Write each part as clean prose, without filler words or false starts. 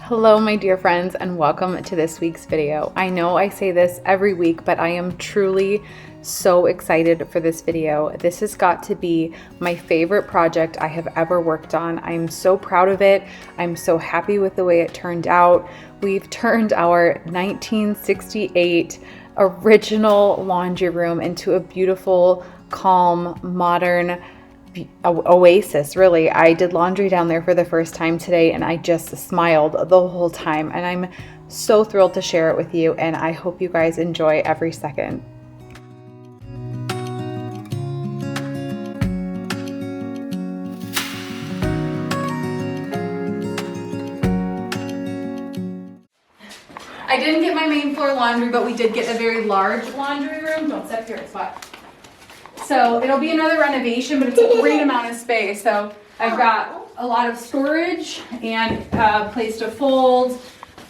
Hello my dear friends, and welcome to this week's video. I know I say this every week, but I am truly so excited for this video. This has got to be my favorite project I have ever worked on. I'm so proud of it. I'm so happy with the way it turned out. We've turned our 1968 original laundry room into a beautiful, calm, modern oasis, really. I did laundry down there for the first time today and I just smiled the whole time, and I'm so thrilled to share it with you, and I hope you guys enjoy every second. I didn't get my main floor laundry, but we did get a very large laundry room. Don't step here, it's hot. So it'll be another renovation, but it's a great amount of space. So I've got a lot of storage and a place to fold,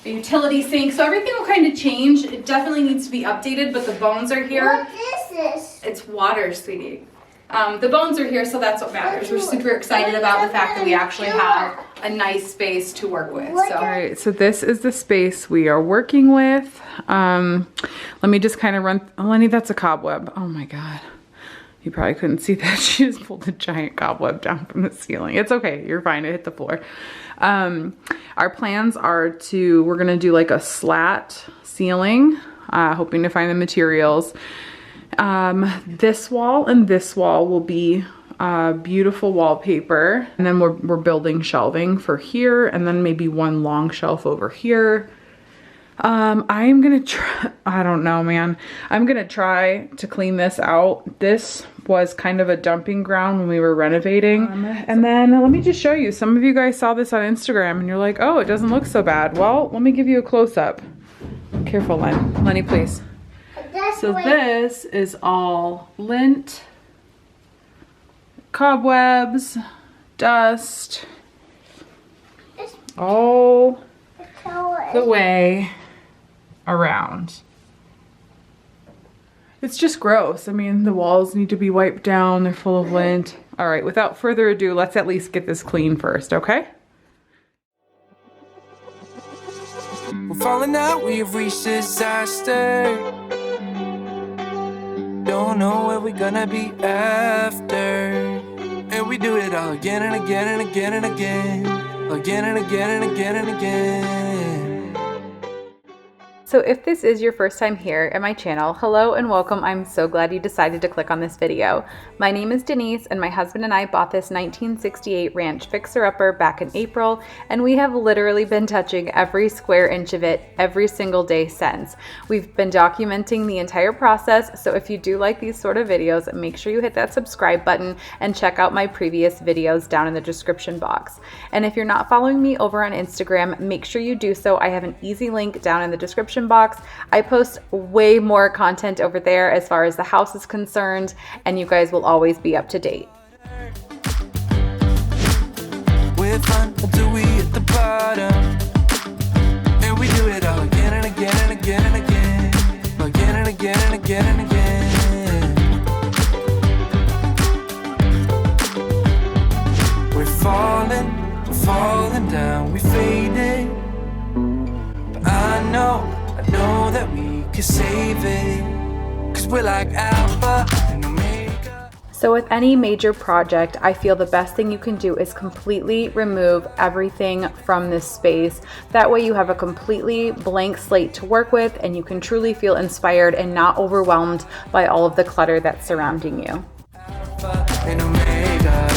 a utility sink. So everything will kind of change. It definitely needs to be updated, but the bones are here. What is this? It's water, sweetie. The bones are here, so that's what matters. We're super excited about the fact that we actually have a nice space to work with. So. All right, so this is the space we are working with. Let me just kind of run. Oh, Lenny, that's a cobweb. Oh my God. You probably couldn't see that. She just pulled a giant cobweb down from the ceiling. It's okay, you're fine, it hit the floor. Our plans are we're gonna do like a slat ceiling, hoping to find the materials. This wall and this wall will be beautiful wallpaper. And then we're building shelving for here, and then maybe one long shelf over here. I'm gonna try, I don't know, man. I'm gonna try to clean this out. This was kind of a dumping ground when we were renovating. And then let me just show you. Some of you guys saw this on Instagram and you're like, oh, it doesn't look so bad. Well, let me give you a close-up. Careful, Lenny, please. So this is all lint, cobwebs, dust, all the way around. It's just gross. I mean, the walls need to be wiped down. They're full of lint. All right, without further ado, let's at least get this clean first, okay? We're falling out, we have reached disaster. Don't know where we're gonna be after. And we do it all again and again and again and again. Again and again and again and again. So if this is your first time here at my channel, hello and welcome. I'm so glad you decided to click on this video. My name is Denise, and my husband and I bought this 1968 ranch fixer-upper back in April, and we have literally been touching every square inch of it every single day since. We've been documenting the entire process, so if you do like these sort of videos, make sure you hit that subscribe button and check out my previous videos down in the description box. And if you're not following me over on Instagram, make sure you do so. I have an easy link down in the description box. I post way more content over there as far as the house is concerned, and you guys will always be up to date. We're fun until we hit the bottom. And we do it all again and again and again and again. Again and again and again and again. We're falling down, we faded. But I know that we could save it, 'cause we're like alpha and omega. So with any major project, I feel the best thing you can do is completely remove everything from this space. That way you have a completely blank slate to work with, and you can truly feel inspired and not overwhelmed by all of the clutter that's surrounding you. Alpha and omega.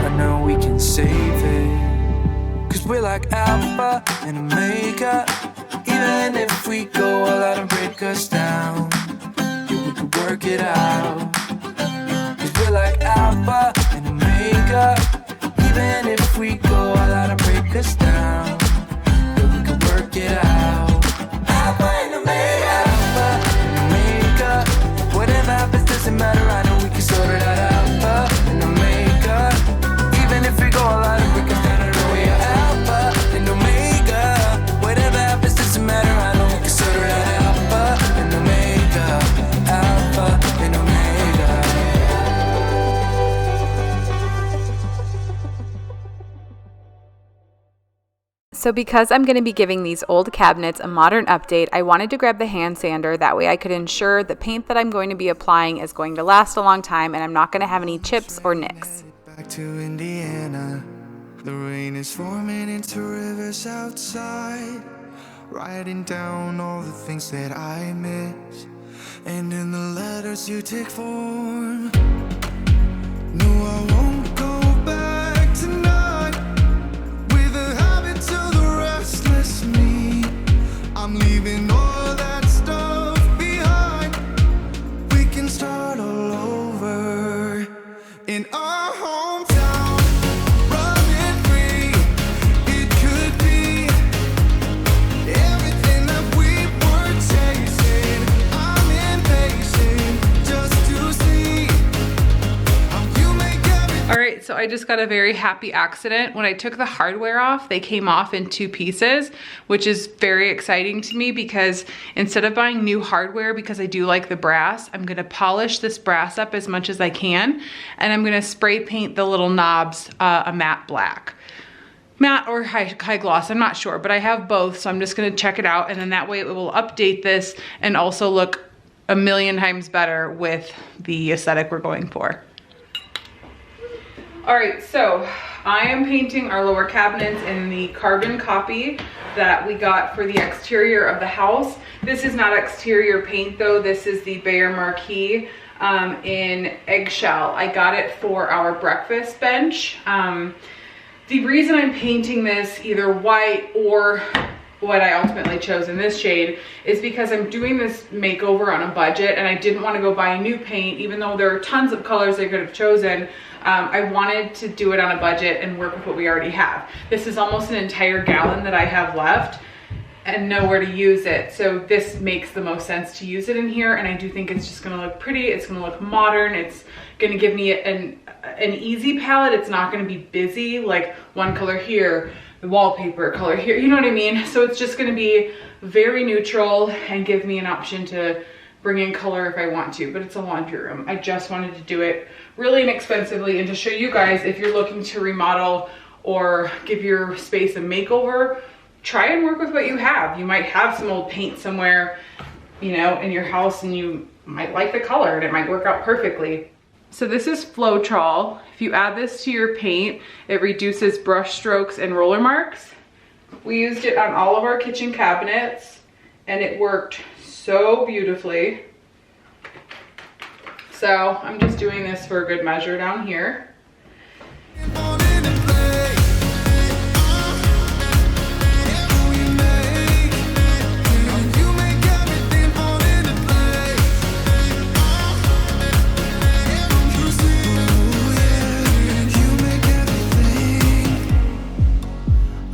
I know we can save it, 'cause we're like alpha and omega. Even if we go all out and break us down, yeah, we can work it out. 'Cause we're like alpha and omega. Even if we go all out and break us down, yeah, we can work it out. Alpha and omega, alpha and omega. So because I'm going to be giving these old cabinets a modern update, I wanted to grab the hand sander. That way I could ensure the paint that I'm going to be applying is going to last a long time and I'm not going to have any chips or nicks. Back to Indiana, the rain is forming into rivers outside, writing down all the things that I miss, and in the letters you take form. No, I won't go back tonight with the habits of the restless me. I'm leaving all that stuff behind. We can start all over in our hometown, running free. It could be everything that we were chasing. I'm impatient just to see how you make everything. All right, so I just got a very happy accident. When I took the hardware off, they came off in 2 pieces, which is very exciting to me because instead of buying new hardware, because I do like the brass, I'm gonna polish this brass up as much as I can, and I'm gonna spray paint the little knobs a matte black. Matte or high gloss, I'm not sure, but I have both, so I'm just gonna check it out, and then that way it will update this and also look a million times better with the aesthetic we're going for. All right, so I am painting our lower cabinets in the carbon copy that we got for the exterior of the house. This is not exterior paint though, this is the Behr Marquee in eggshell. I got it for our breakfast bench. The reason I'm painting this either white or what I ultimately chose in this shade is because I'm doing this makeover on a budget and I didn't want to go buy new paint, even though there are tons of colors I could have chosen. I wanted to do it on a budget and work with what we already have. This is almost an entire gallon that I have left and nowhere to use it. So this makes the most sense to use it in here, and I do think it's just gonna look pretty, it's gonna look modern, it's gonna give me an easy palette. It's not gonna be busy, like one color here, the wallpaper color here, you know what I mean? So it's just gonna be very neutral and give me an option to bring in color if I want to, but it's a laundry room. I just wanted to do it really inexpensively and to show you guys, if you're looking to remodel or give your space a makeover, try and work with what you have. You might have some old paint somewhere, you know, in your house, and you might like the color and it might work out perfectly. So this is Floetrol. If you add this to your paint, it reduces brush strokes and roller marks. We used it on all of our kitchen cabinets and it worked so beautifully. So I'm just doing this for a good measure down here.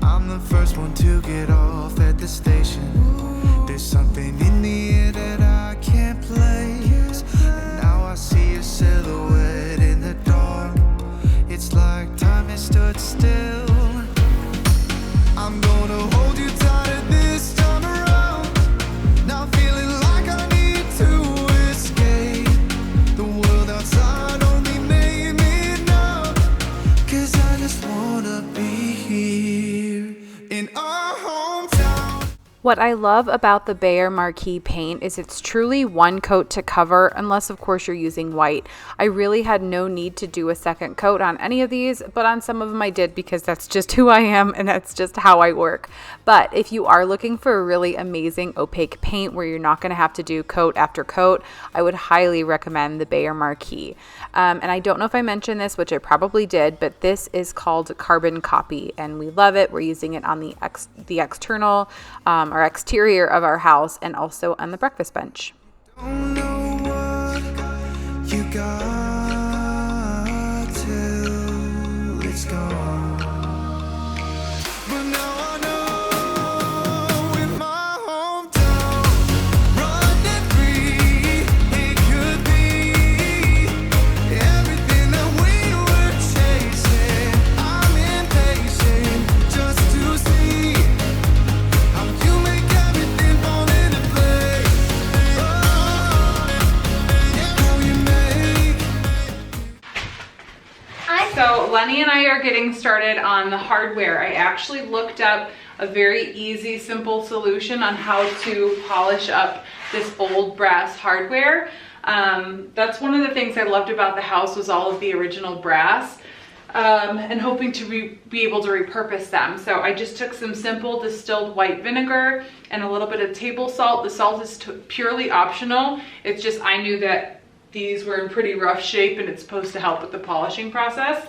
I'm the first one to get off at the station. There's something in the air that I can't place, and now I see a silhouette in the dark. It's like time has stood still. I'm gonna hold you tighter this time around. Now feeling like I need to escape. The world outside only made me numb, 'cause I just wanna be here in our hometown. What I love about the Behr Marquee paint is it's truly one coat to cover, unless of course you're using white. I really had no need to do a second coat on any of these, but on some of them I did because that's just who I am and that's just how I work. But if you are looking for a really amazing opaque paint where you're not going to have to do coat after coat, I would highly recommend the Behr Marquee. And I don't know if I mentioned this, which I probably did, but this is called Carbon Copy and we love it. We're using it on the external or exterior of our house and also on the breakfast bench. Don't know what you got till it's gone, but now I know in my hometown, running free, it could be everything that we were chasing. I'm impatient just to see how you make everything fall into place. How you make. So Lenny and I are getting started on the hardware. I actually looked up a very easy, simple solution on how to polish up this old brass hardware. That's one of the things I loved about the house, was all of the original brass, and hoping to be able to repurpose them. So I just took some simple distilled white vinegar and a little bit of table salt. The salt is purely optional. It's just, I knew that these were in pretty rough shape and it's supposed to help with the polishing process.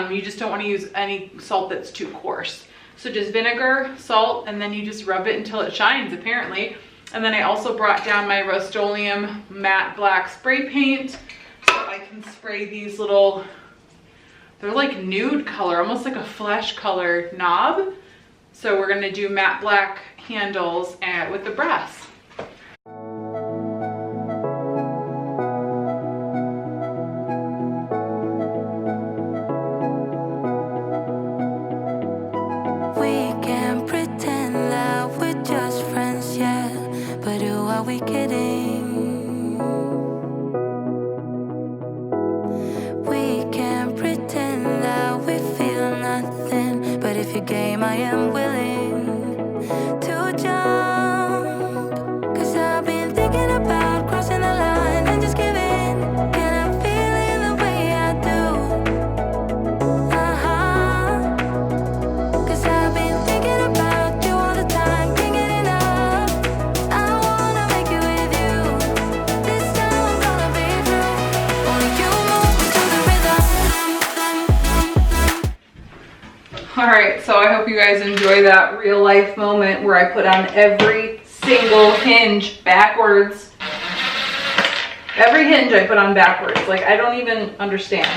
You just don't want to use any salt that's too coarse. So just vinegar, salt, and then you just rub it until it shines, apparently. And then I also brought down my Rust-Oleum matte black spray paint so I can spray these little, they're like nude color, almost like a flesh color knob. So we're gonna do matte black handles and with the brass. We can pretend that we're just friends, yeah, but who are we kidding? We can pretend that we feel nothing, but if you're game, I am willing to jump. 'Cause I've been thinking about crossing the line and just giving. Can I feel it the way I do? Cause I've been thinking about you all the time, can't get enough. I wanna make it with you. This time I'm gonna be through. Only you move me to the rhythm. All right, so I hope you guys enjoy that real life moment where I put on every single hinge backwards. Every hinge I put on backwards. Like, I don't even understand.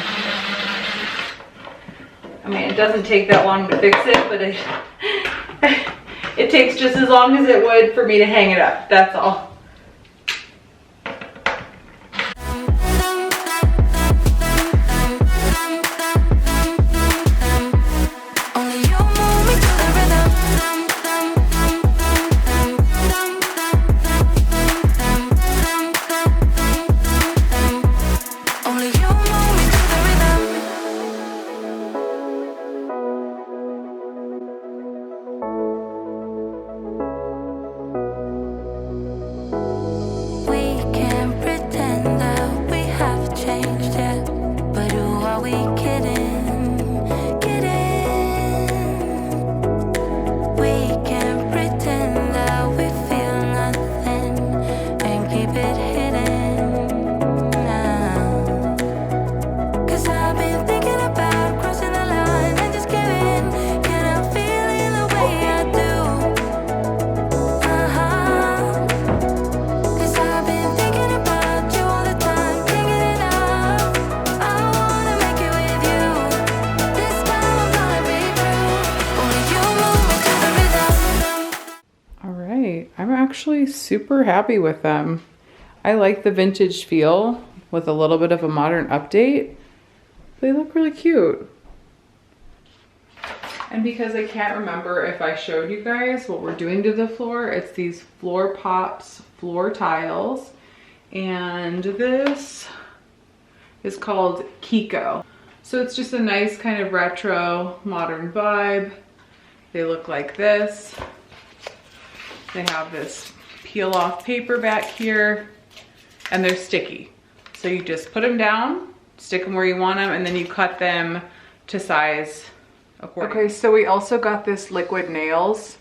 I mean, it doesn't take that long to fix it, but it takes just as long as it would for me to hang it up. That's all. Only you move me to the rhythm. Only you move me to the rhythm. We can pretend that we have changed, yeah, but who are we kidding? Kidding. We can pretend that we feel nothing and keep it hidden now. 'Cause I've been thinking about crossing the line and just giving. Can I feel it the way I do? Cause I've been thinking about you all the time, can't get enough. I wanna make it with you. This time I'm gonna be through. Only you move me to the rhythm. All right, I'm actually super happy with them. I like the vintage feel with a little bit of a modern update. They look really cute. And because I can't remember if I showed you guys what we're doing to the floor, it's these Floor Pops floor tiles. And this is called Kiko. So it's just a nice kind of retro modern vibe. They look like this. They have this peel off paper back here and they're sticky. So you just put them down, stick them where you want them, and then you cut them to size accordingly. Okay, so we also got this liquid nails.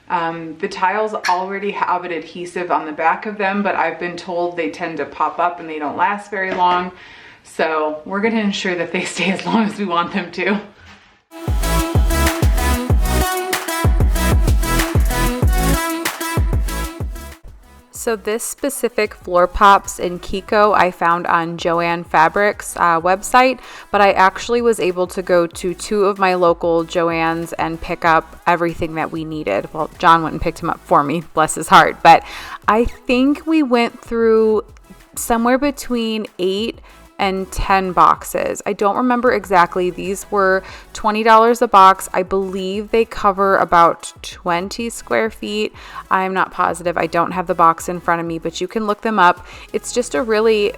The tiles already have an adhesive on the back of them, but I've been told they tend to pop up and they don't last very long. So we're gonna ensure that they stay as long as we want them to. So this specific Floor Pops in Kiko I found on Joann Fabrics website, but I actually was able to go to 2 of my local Joann's and pick up everything that we needed. Well, John went and picked him up for me, bless his heart, but I think we went through somewhere between 8 and 10 boxes. I don't remember exactly. These were $20 a box. I believe they cover about 20 square feet. I'm not positive. I don't have the box in front of me, but you can look them up. It's just a really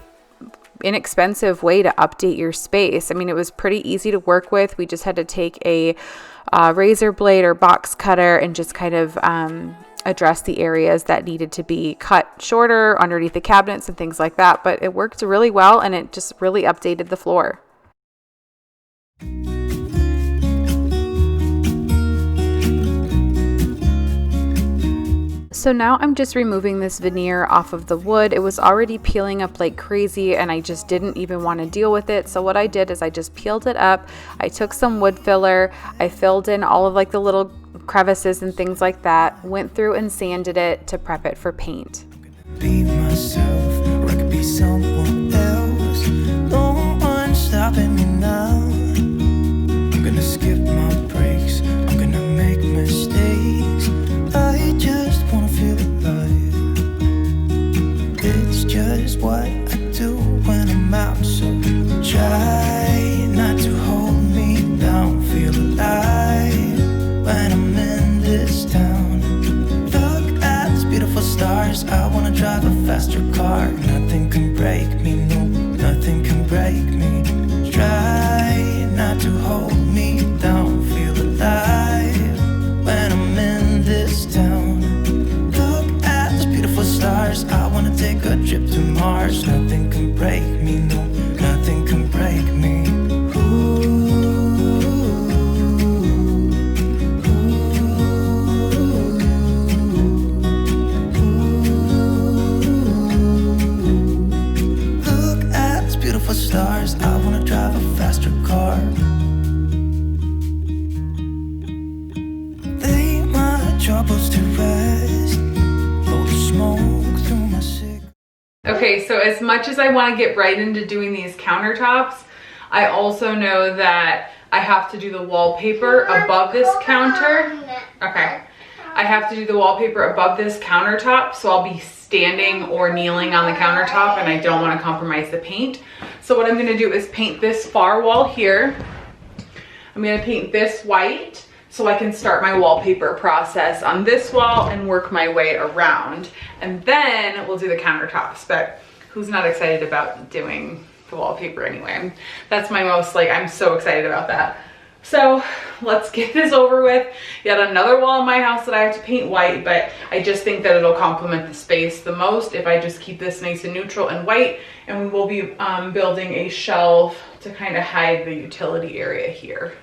inexpensive way to update your space. I mean, it was pretty easy to work with. We just had to take a razor blade or box cutter and just kind of address the areas that needed to be cut shorter underneath the cabinets and things like that. But it worked really well, and it just really updated the floor. So now I'm just removing this veneer off of the wood. It was already peeling up like crazy, and I just didn't even want to deal with it. So what I did is I just peeled it up. I took some wood filler. I filled in all of like the little crevices and things like that. Went through and sanded it to prep it for paint. Be myself, or I could be someone else. No one's stopping me now. I'm gonna skip my breaks. I'm gonna make mistakes. I just wanna feel alive. It's just what I do when I'm out. So try not to hold me down. Feel alive when I'm in this town. Look at these beautiful stars. I wanna drive a faster car. Nothing can break me, no, nothing can break me. Try not to hold me down. Feel alive when I'm in this town. Look at these beautiful stars. I wanna take a trip to Mars. Nothing can break me, no, nothing can break me. Stars, I wanna drive a faster car. Lay my troubles to rest. Blow the smoke through my cigarette. Okay, so as much as I want to get right into doing these countertops, I also know that I have to do the wallpaper above this counter. Okay. I have to do the wallpaper above this countertop, so I'll be standing or kneeling on the countertop, and I don't want to compromise the paint. So what I'm going to do is paint this far wall here. I'm going to paint this white so I can start my wallpaper process on this wall and work my way around. And then we'll do the countertops, but who's not excited about doing the wallpaper anyway? That's my most, like, I'm so excited about that. So let's get this over with. Yet another wall in my house that I have to paint white, but I just think that it'll complement the space the most if I just keep this nice and neutral and white. And we will be building a shelf to kind of hide the utility area here.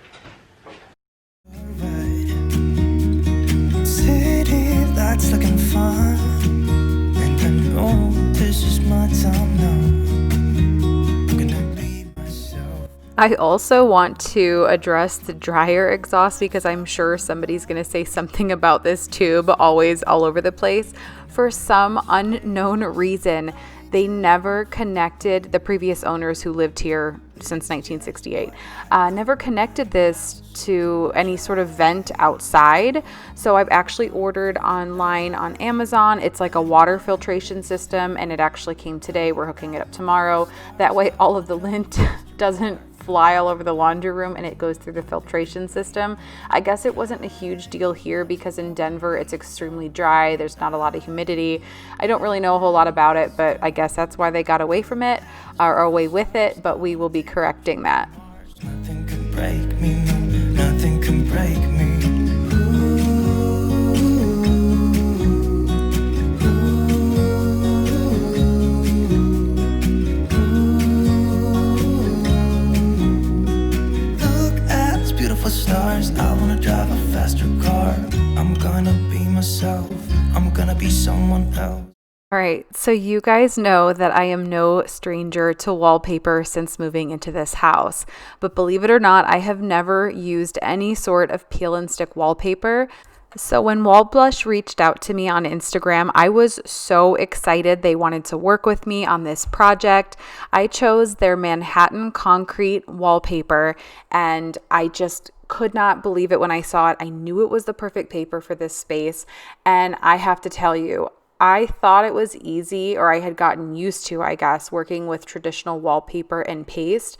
City lights looking fun, and I know this is my time now. I also want to address the dryer exhaust because I'm sure somebody's going to say something about this tube always all over the place. For some unknown reason, they never connected, the previous owners who lived here since 1968, never connected this to any sort of vent outside. So I've actually ordered online on Amazon. It's like a water filtration system, and it actually came today. We're hooking it up tomorrow. That way all of the lint doesn't fly all over the laundry room and it goes through the filtration system. I guess it wasn't a huge deal here because in Denver it's extremely dry. There's not a lot of humidity. I don't really know a whole lot about it, but I guess that's why they got away from it or away with it, but we will be correcting that. Nothing can break me, no, nothing can break me. Stars, I wanna drive a faster car. I'm gonna be myself. I'm gonna be someone else. All right, so you guys know that I am no stranger to wallpaper since moving into this house. But believe it or not, I have never used any sort of peel and stick wallpaper. So when Wall Blush reached out to me on Instagram, I was so excited. They wanted to work with me on this project. I chose their Manhattan concrete wallpaper, and I just could not believe it when I saw it. I knew it was the perfect paper for this space, and I have to tell you, I thought it was easy, or I had gotten used to, I guess, working with traditional wallpaper and paste.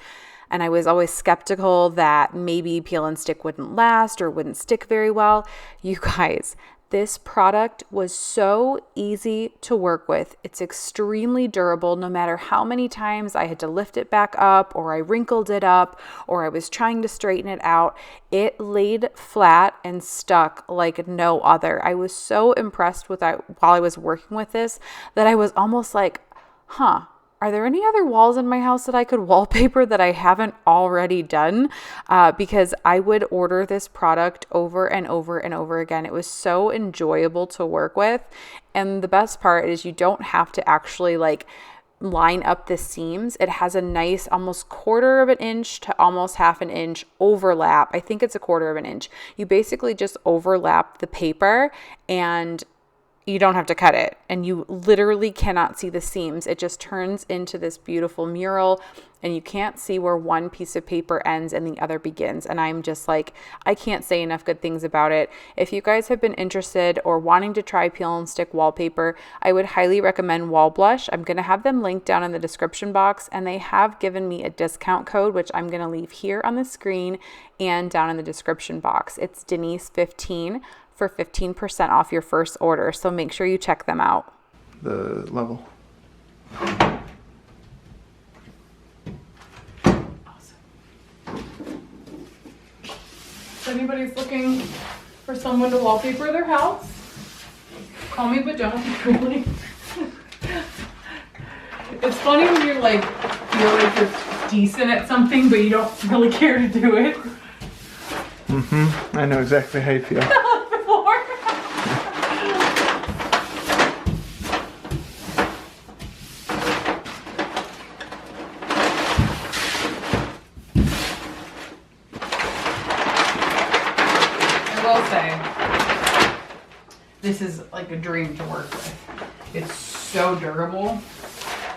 And I was always skeptical that maybe peel and stick wouldn't last or wouldn't stick very well. You guys, This product was so easy to work with. It's extremely durable no matter how many times I had to lift it back up or I wrinkled it up or I was trying to straighten it out. It laid flat and stuck like no other. I was so impressed with that while I was working with this that I was almost like, are there any other walls in my house that I could wallpaper that I haven't already done? Because I would order this product over and over and over again. It was so enjoyable to work with. And the best part is you don't have to actually like line up the seams. It has a nice almost 1/4 of an inch to almost 1/2 an inch overlap. I think it's a 1/4 of an inch. You basically just overlap the paper and you don't have to cut it, and you literally cannot see the seams. It just turns into this beautiful mural, and you can't see where one piece of paper ends and the other begins. And I'm just like, I can't say enough good things about it. If you guys have been interested or wanting to try peel and stick wallpaper, I would highly recommend Wall Blush. I'm going to have them linked down in the description box, and they have given me a discount code, which I'm going to leave here on the screen and down in the description box. It's Denise15 for 15% off your first order. So make sure you check them out. The level. Awesome. If anybody's looking for someone to wallpaper their house, call me, but don't really. It's funny when you're like, feel like you're decent at something, but you don't really care to do it. I know exactly how you feel. This is like a dream to work with. It's so durable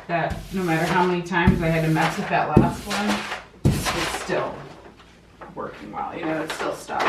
that no matter how many times I had to mess with that last one, it's still working well. You know, it's still stuck.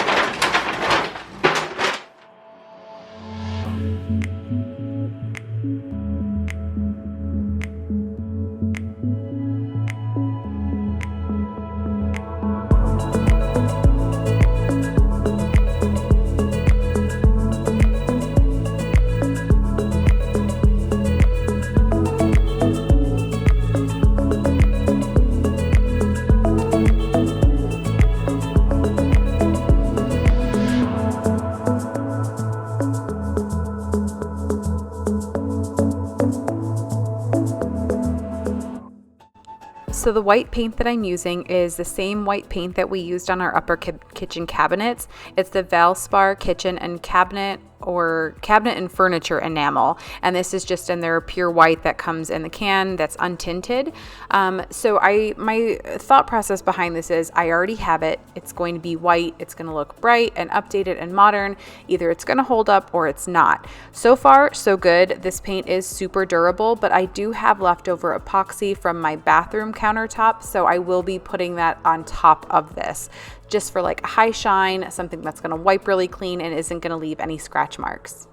So the white paint that I'm using is the same white paint that we used on our upper kitchen cabinets. It's the Valspar kitchen and cabinet and furniture enamel, and this is just in their pure white that comes in the can that's untinted. So my thought process behind this is I already have it. It's going to be white. It's going to look bright and updated and modern. Either it's going to hold up or it's not. So far, so good. This paint is super durable, but I do have leftover epoxy from my bathroom countertop, so I will be putting that on top of this, just for like a high shine, something that's going to wipe really clean and isn't going to leave any scratch marks.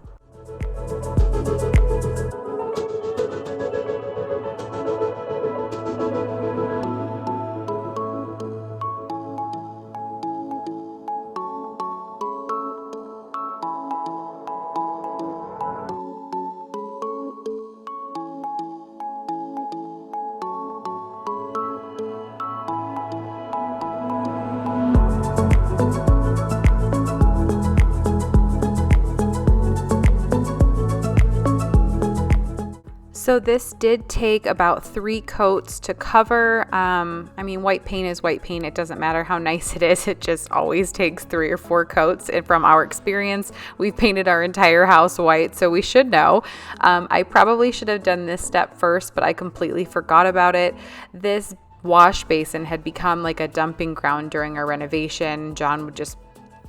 So this did take about 3 coats to cover. I mean, white paint is white paint. It doesn't matter how nice it is. It just always takes 3 or 4 coats. And from our experience, we've painted our entire house white, so we should know. I probably should have done this step first, but I completely forgot about it. This wash basin had become like a dumping ground during our renovation. John would just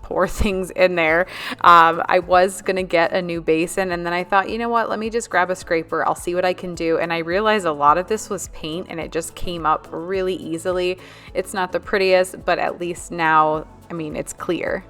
pour things in there. I was gonna get a new basin, and then I thought, you know what, let me just grab a scraper. I'll see what I can do. And I realized a lot of this was paint, and it just came up really easily. It's not the prettiest, but at least now, I mean, it's clear.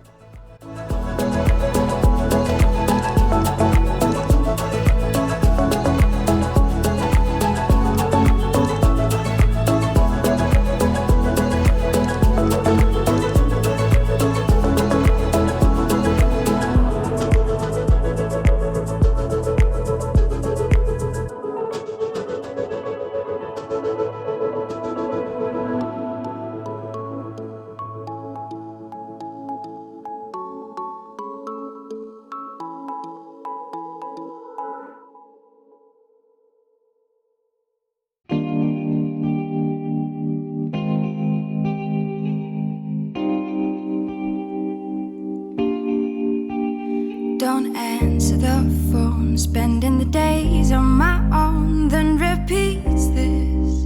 days on my own, then repeats this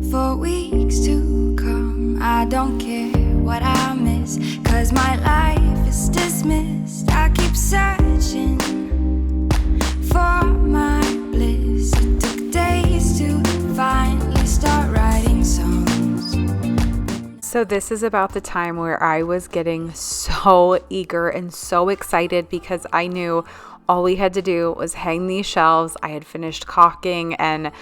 for weeks to come. I don't care what I miss, 'cause my life is dismissed. I keep searching for my bliss. It took days to finally start writing songs. So this is about the time where I was getting so eager and so excited because I knew all we had to do was hang these shelves. I had finished caulking, and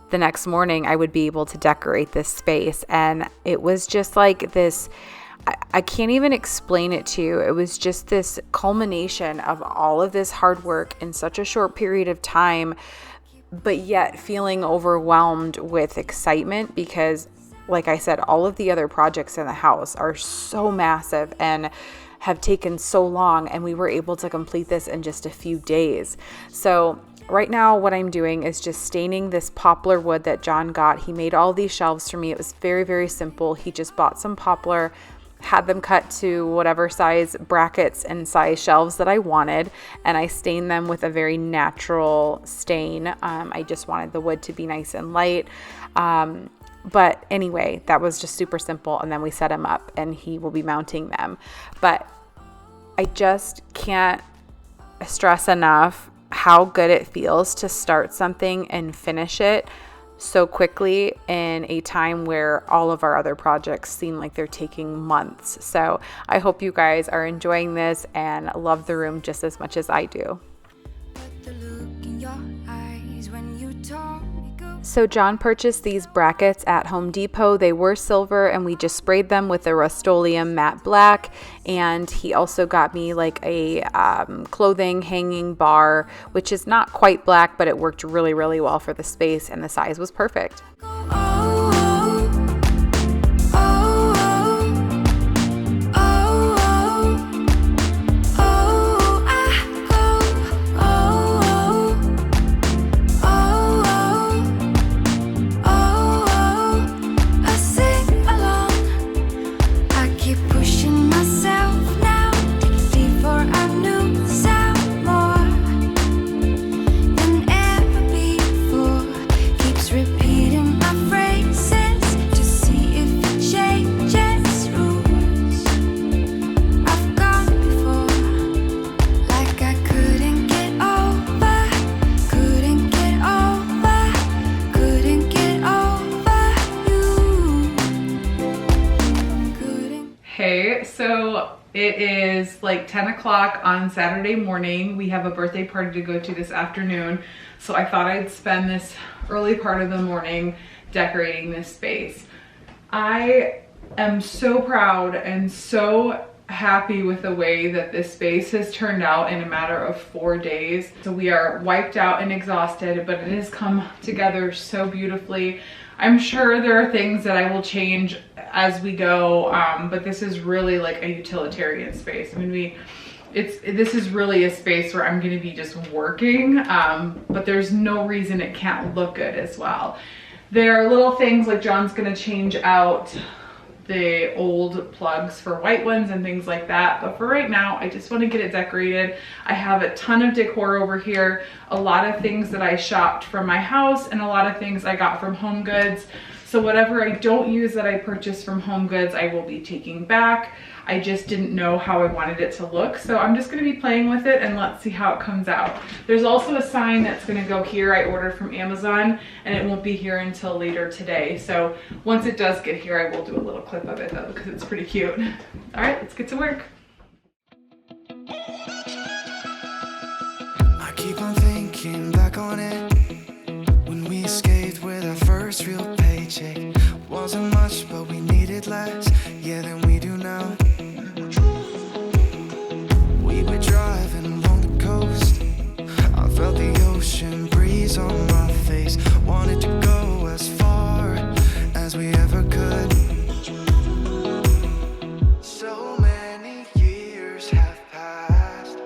the next morning I would be able to decorate this space. And it was just like this, I can't even explain it to you. It was just this culmination of all of this hard work in such a short period of time, but yet feeling overwhelmed with excitement because, like I said, all of the other projects in the house are so massive and have taken so long, and we were able to complete this in just a few days. So right now what I'm doing is just staining this poplar wood that John got. He made all these shelves for me. It was very, very simple. He just bought some poplar, had them cut to whatever size brackets and size shelves that I wanted, and I stained them with a very natural stain. I just wanted the wood to be nice and light. But anyway, that was just super simple. And then we set him up and he will be mounting them. But I just can't stress enough how good it feels to start something and finish it so quickly in a time where all of our other projects seem like they're taking months. So I hope you guys are enjoying this and love the room just as much as I do. But the look in your eyes when you talk. So John purchased these brackets at Home Depot. They were silver and we just sprayed them with a Rust-Oleum matte black. And he also got me like a clothing hanging bar, which is not quite black, but it worked really, really well for the space and the size was perfect. It is like 10 o'clock on Saturday morning. We have a birthday party to go to this afternoon. So I thought I'd spend this early part of the morning decorating this space. I am so proud and so happy with the way that this space has turned out in a matter of 4 days. So we are wiped out and exhausted, but it has come together so beautifully. I'm sure there are things that I will change as we go, but this is really like a utilitarian space. I mean, this is really a space where I'm going to be just working, but there's no reason it can't look good as well. There are little things like John's going to change out the old plugs for white ones and things like that, but for right now I just want to get it decorated. I have a ton of decor over here, a lot of things that I shopped from my house and a lot of things I got from Home Goods. So whatever I don't use that I purchased from Home Goods, I will be taking back. I just didn't know how I wanted it to look, so I'm just going to be playing with it and let's see how it comes out. There's also a sign that's going to go here. I ordered from Amazon and it won't be here until later today. So once it does get here, I will do a little clip of it though because it's pretty cute. All right, let's get to work. I keep on thinking back on it when we escaped with our first real paycheck. Wasn't much, but we needed less, yeah, than we do now. We were driving along the coast. I felt the ocean breeze on my face. Wanted to go as far as we ever could. So many years have passed,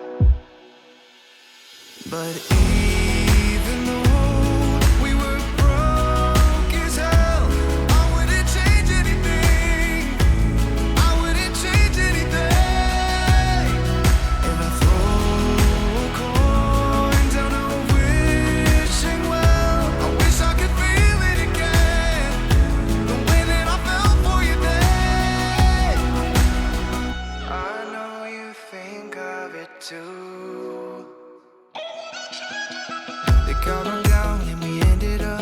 but even though we were broke as hell, I wouldn't change anything. I wouldn't change anything. If I throw a coin down a got on down and we ended up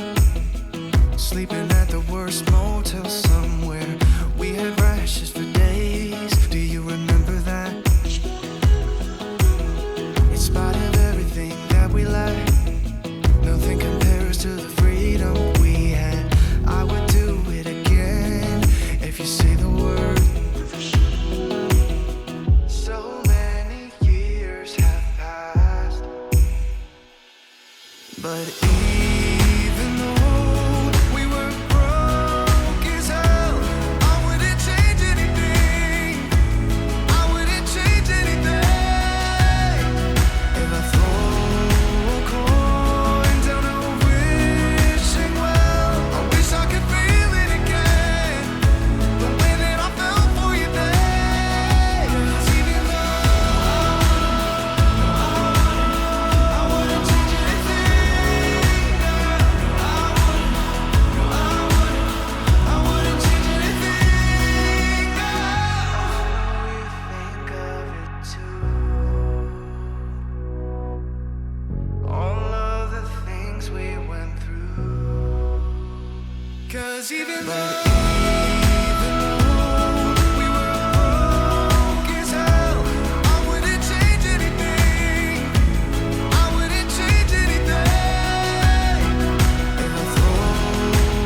sleeping at the worst motel somewhere. We had rashes for days. Do you remember that? In spite of everything that we lack, nothing compares to the freedom we had. I would do it again if you say the word. So many years have passed, but even though we were broke as hell, I wouldn't change anything. I wouldn't change anything. If I throw a coin down a wishing well, I wish I could feel it again, the way that I felt for you then. 'Cause even though I wouldn't change anything, I wouldn't change anything. We think of it too, all of the things we went through. 'Cause even though we were broke as hell, I wouldn't change anything. I wouldn't change anything. If I throw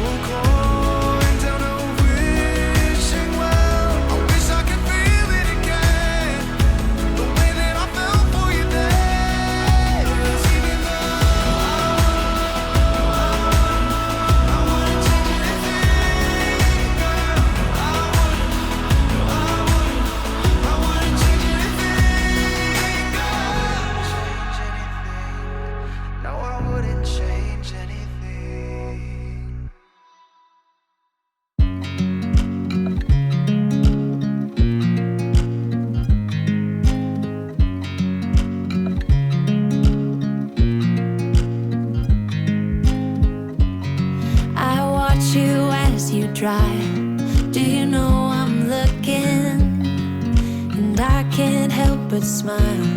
a coin down a wishing well, I wish I could feel it again, the way that I felt for you then. 'Cause even though I wouldn't change anything, I wouldn't change anything. No, I wouldn't change anything. I watch you as you drive. Do you know I'm looking? And I can't help but smile.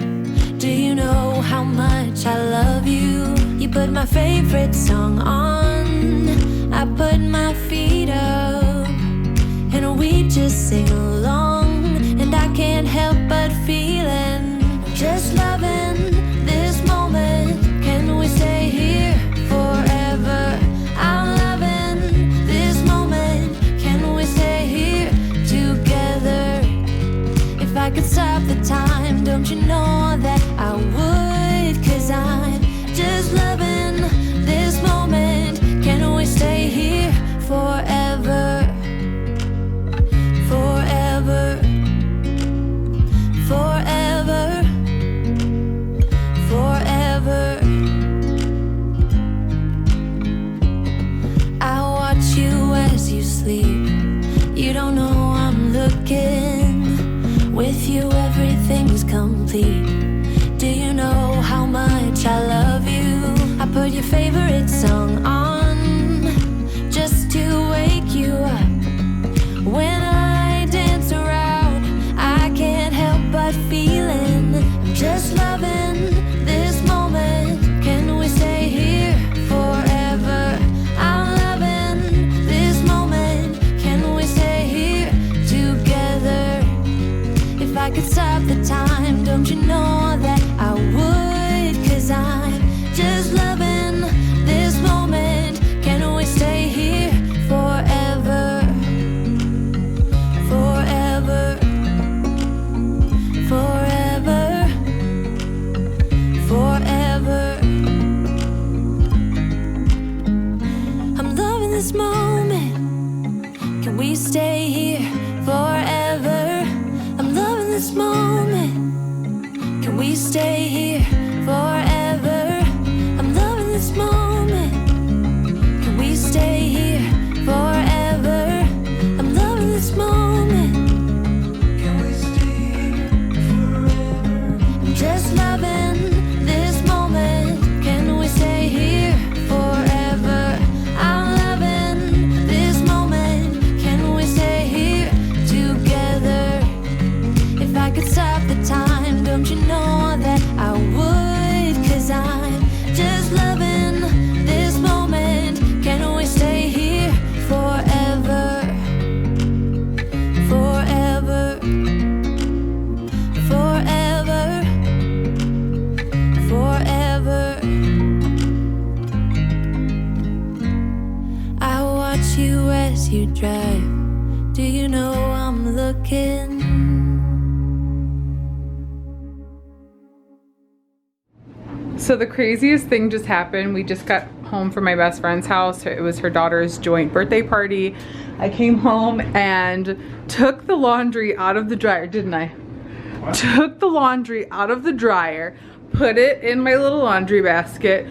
Do you know how much I love you? You put my favorite song on, I put my feet up, and we just sing along. And I can't help but feeling, just loving this moment. Can we stay here forever? I'm loving this moment. Can we stay here together? If I could stop the time, don't you know that I would? 'Cause I'm just loving this moment. Can we stay here forever? Forever. Forever. Forever. I watch you as you sleep. You don't know I'm looking. With you everything's complete. Do you know how much I love you? I put your favorite song on just to wake you up. When I dance around, I can't help but feeling, just loving this moment. Can we stay here forever? I'm loving this moment. Can we stay here together? If I could stop the time, don't you know that I would? 'Cause I'm just loving this moment. Can we stay here forever? Forever. Forever. Forever. I'm loving this moment. Can we stay here forever? I'm loving this moment. Can we stay here forever? I'm loving this moment. Can we stay here forever? I'm loving this moment. Can we stay forever? I'm just loving this moment. Can we stay here forever? I'm loving this moment. Can we stay here together? If I could stop the time, don't you know that I would? 'Cause I'm just loving you drive. Do you know I'm looking? So the craziest thing just happened. We just got home from my best friend's house. It was her daughter's joint birthday party. I came home and took the laundry out of the dryer, didn't I? What? Took the laundry out of the dryer, put it in my little laundry basket,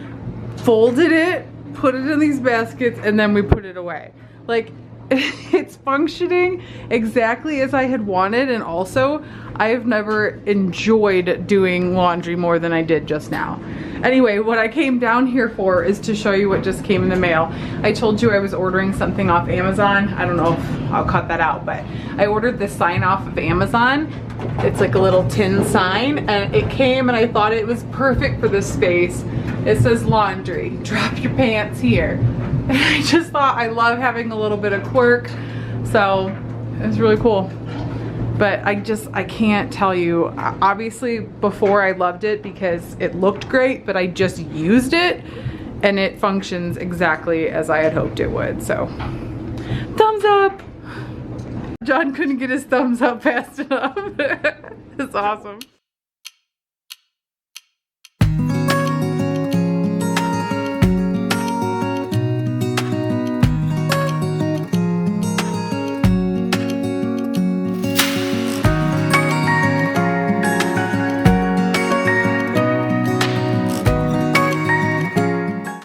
folded it, put it in these baskets, and then we put it away. Like, it's functioning exactly as I had wanted, and also I have never enjoyed doing laundry more than I did just now. Anyway, what I came down here for is to show you what just came in the mail. I told you I was ordering something off Amazon. I don't know if I'll cut that out, but I ordered this sign off of Amazon. It's like a little tin sign, and it came and I thought it was perfect for this space. It says laundry, drop your pants here. And I just thought I love having a little bit of quirk, so it's really cool. But I can't tell you. Obviously before I loved it because it looked great, but I just used it and it functions exactly as I had hoped it would. So thumbs up. John couldn't get his thumbs up fast enough. It's awesome.